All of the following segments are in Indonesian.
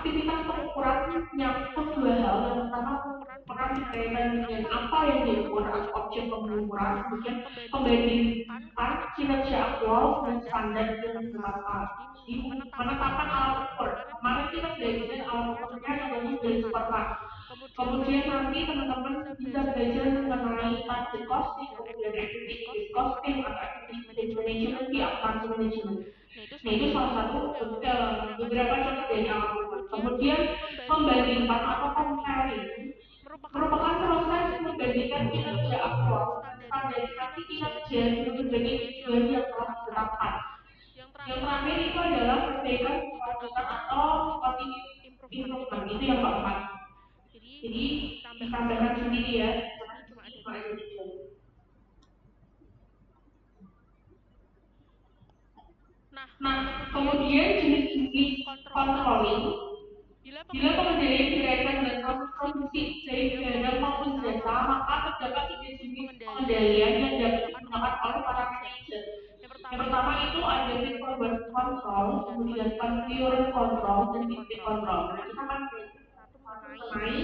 aktivitas pengukuran nyangkut dua hal. Yang pertama pengukuran berkaitan dengan apa yang diukur atau objek pengukuran, kemudian pembandingkan kinerja aktual dengan standar yang ditetapkan. Jadi menetapkan alat ukur. Kemarin kita belajar alat ukurnya contohnya garis pernah. Kemudian nanti teman-teman bisa belajar mengenai target costing, kemudian activity costing atau activity management di akuntansi manajemen. Nah itu salah satu beberapa contoh dari alat ukur. Kemudian membandingkan atau comparing merupakan proses membandingkan kinerja aktual dan standarisasi kinerja dengan berbagai tujuan yang telah ditetapkan. Yang terakhir itu adalah perbaikan kelanjutan atau continuous improvement, itu yang keempat. Jadi ditambahkan sendiri ya, karena di sini cuma ada tiga. Nah, kemudian jenis-jenis controlling, bila pengendalian dikaitkan dengan proses produksi dari barang maupun jasa, maka terdapat tiga jenis pengendalian yang dapat digunakan oleh para manajer. Yang pertama itu ada feed forward control, kemudian concurrent control, dan dispute control. Nah, kita akan satu mengenai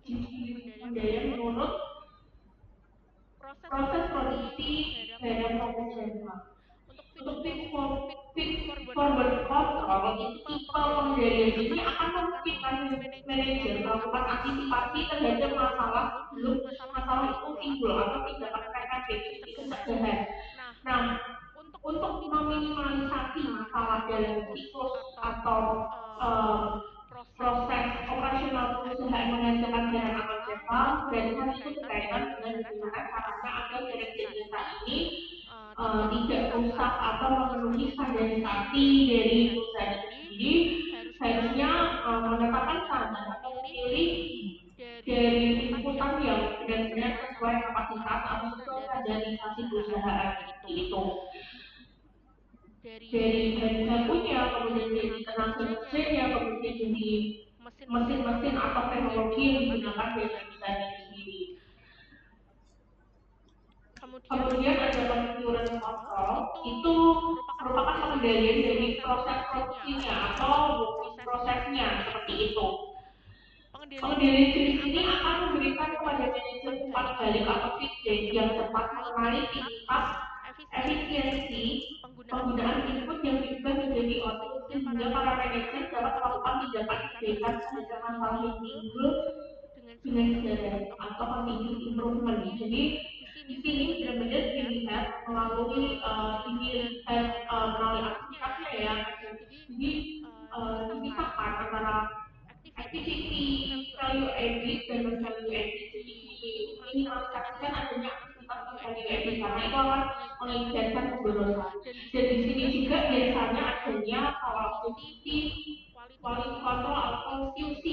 jenis-jenis pengendalian menurut proses produksi barang maupun jasa. Untuk feed forward control itu tipe pengendalian ini akan memungkinkan manajer melakukan antisipasi terhadap masalah sebelum masalah itu timbul atau tindakan preventif seperti pencegahan. Nah, untuk meminimalisasi masalah dalam siklus atau proses operasional perusahaan menghasilkan barang atau jasa, berarti hal itu berkaitan dengan bagaimana caranya agar barang dan jasa ini tidak rusak atau memenuhi standarisasi dari perusahaan itu sendiri. Harusnya menetapkan standar atau memilih dari inputan yang benar-benar sesuai kapasitas atau sesuai standarisasi perusahaan seperti itu. Dari bahan bakunya, kemudian dari tenaga kerjanya, kemudian dari mesin-mesin atau teknologi yang digunakan dari perusahaan itu sendiri. Kemudian ada concurrent control, itu merupakan pengendalian dari proses produksinya atau working prosesnya seperti itu. Pengendalian jenis ini akan memberikan kepada manajer umpan balik atau feedback yang cepat mengenai tingkat efisiensi penggunaan input yang diubah menjadi output sehingga para manajer dapat melakukan tindakan perbaikan terhadap masalah yang timbul dengan sadar atau continuous improvement. Jadi di sini benar-benar dilihat melalui melalui aktivitasnya ya. Jadi dipisahkan antara activity value added dan non value added. Jadi minimalisasikan adanya aktivitas non value added karena itu akan mengakibatkan pemborosan. Dan di sini juga biasanya adanya quality control atau QC.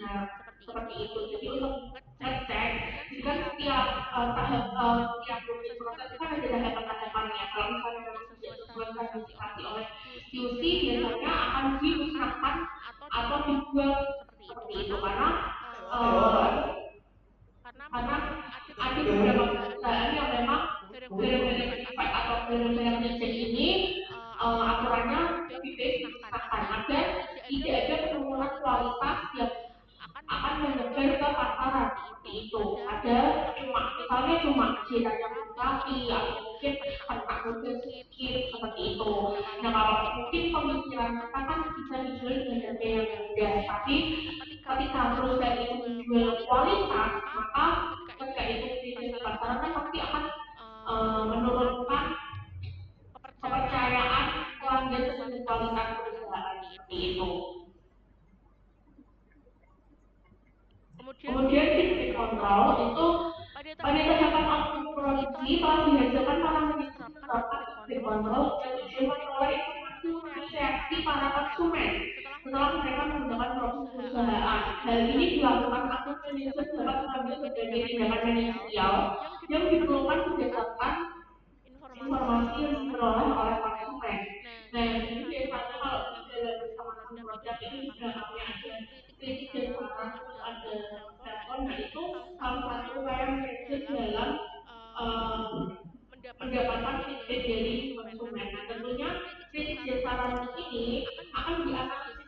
Nah, seperti itu. Jadi untuk ngecek, jadi kan setiap setiap proses itu kan ada tahapan-tahapannya. Kalau misalnya memang tidak sesuai standarisasi oleh QC, biasanya akan dimusnahkan atau dibuang seperti itu karena ada beberapa perusahaan yang memang barang-barang defect atau barang-barang reject ini aturannya lebih baik dimusnahkan agar tidak ada penurunan kualitas yang akan menyebar ke pasaran seperti itu. Ada misalnya cuma ceritanya rapi atau mungkin kena kode sedikit seperti itu. Nah kalau mungkin pemikiran kita kan bisa dijual dengan harga yang mudah, tapi ketika perusahaan itu menjual kualitas, maka ketika itu dijual di pasaran kan pasti akan menurunkan kepercayaan pelanggan terhadap kualitas perusahaan seperti itu. Kemudian dispute control itu pada tahapan output produksi telah dihasilkan para manajer menerapkan dispute control dan tujuan menolak informasi mengenai reaksi para konsumen setelah mereka menggunakan produk perusahaan. Hal ini dilakukan agar manajer dapat mengambil berbagai tindakan manajerial yang diperlukan berdasarkan informasi yang diperoleh oleh konsumen. Nah, jadi biasanya kalau dalam pengembangan produk itu juga ada kritik dan saran, terus ada respon. Nah itu salah satu upaya manajer dalam mendapatkan feedback dari konsumen. Nah tentunya kritik dan saran ini akan dianalisis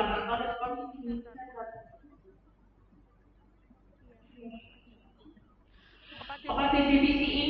tujuan atau responsibility center. Keempat Keempat definisi definisi ini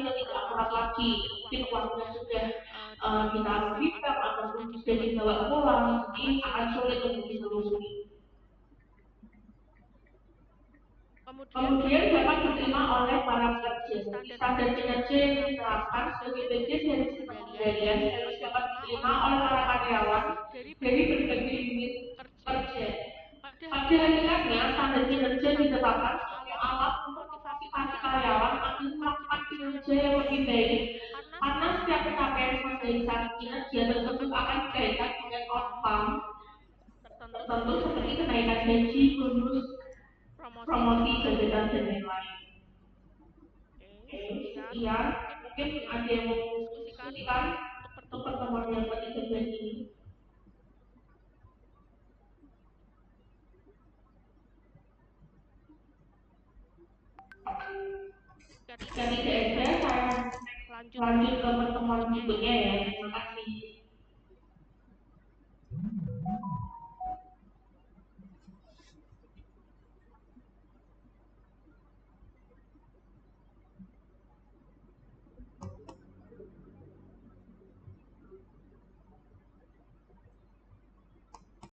sudah tidak akurat lagi, mungkin uangnya sudah ditaruh di bank ataupun sudah dibawa pulang, jadi akan sulit untuk ditelusuri. Kemudian dapat diterima oleh para pekerja. Standar kinerja yang diterapkan sebagai bagian dari sistem pengendalian harus dapat diterima oleh para karyawan dari berbagai unit kerja. Pada hakikatnya, standar kinerja ditetapkan sebagai alat untuk memotivasi karyawan agar melakukan kinerja yang lebih baik, karena setiap pencapaian standarisasi kinerja tersebut akan dikaitkan dengan outcome tertentu seperti kenaikan gaji, bonus, promosi, jabatan, dan lain-lain. Oke, sekian. Mungkin ada yang mau diskusikan untuk pertemuan yang ke-13 ini. Jika tidak ada, saya lanjut ke pertemuan berikutnya ya. Terima kasih.